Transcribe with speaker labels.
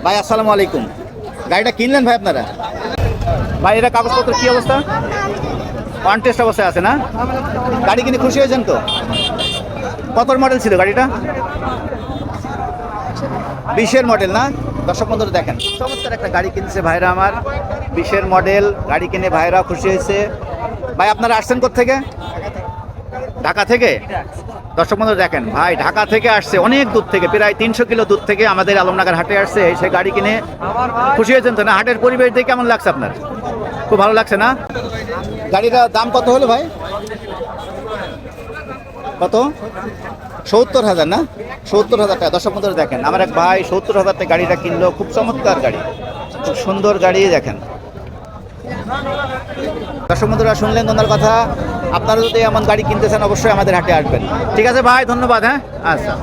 Speaker 1: ভাই আসসালামু আলাইকুম। গাড়িটা কিনলেন ভাই আপনারা? ভাই এটা কাগজপত্র কি অবস্থা? অন টেস্ট অবস্থায় আছে না? গাড়ি কিনে খুশি হয়েছেন তো? কত মডেল ছিল গাড়িটা? 20-এর মডেল না? দর্শক বন্ধুরা দেখেন, চমৎকার একটা গাড়ি কিনছে ভাইরা আমার। 20-এর মডেল গাড়ি কিনে ভাইরা খুশি হয়েছে। ভাই আপনারা আসছেন কোত্থেকে? ঢাকা থেকে। দর্শক বন্ধুরা দেখেন, ভাই ঢাকা থেকে আসছে অনেক দূর থেকে, প্রায় 300 কিলো দূর থেকে আমাদের আলমনগর হাটে আসছে। সে গাড়ি কিনে খুশি হয়েছেন তো না? হাটের পরিবেশ দেখে কেমন লাগছে আপনার? খুব ভালো লাগছে না? গাড়িটার দাম কত হলো ভাই? কত? 70,000 না? 70,000 টাকা। দর্শক বন্ধুরা দেখেন, আমার এক ভাই 70,000 টাকা গাড়িটা কিনলো। খুব চমৎকার গাড়ি, খুব সুন্দর গাড়ি। দেখেন দর্শক বন্ধুরা, শুনলেন ওনার কথা। আপনারা যদি এমন গাড়ি কিনতে চান অবশ্যই আমাদের হাটে আসবেন। ঠিক আছে ভাই, ধন্যবাদ। হ্যাঁ, আচ্ছা।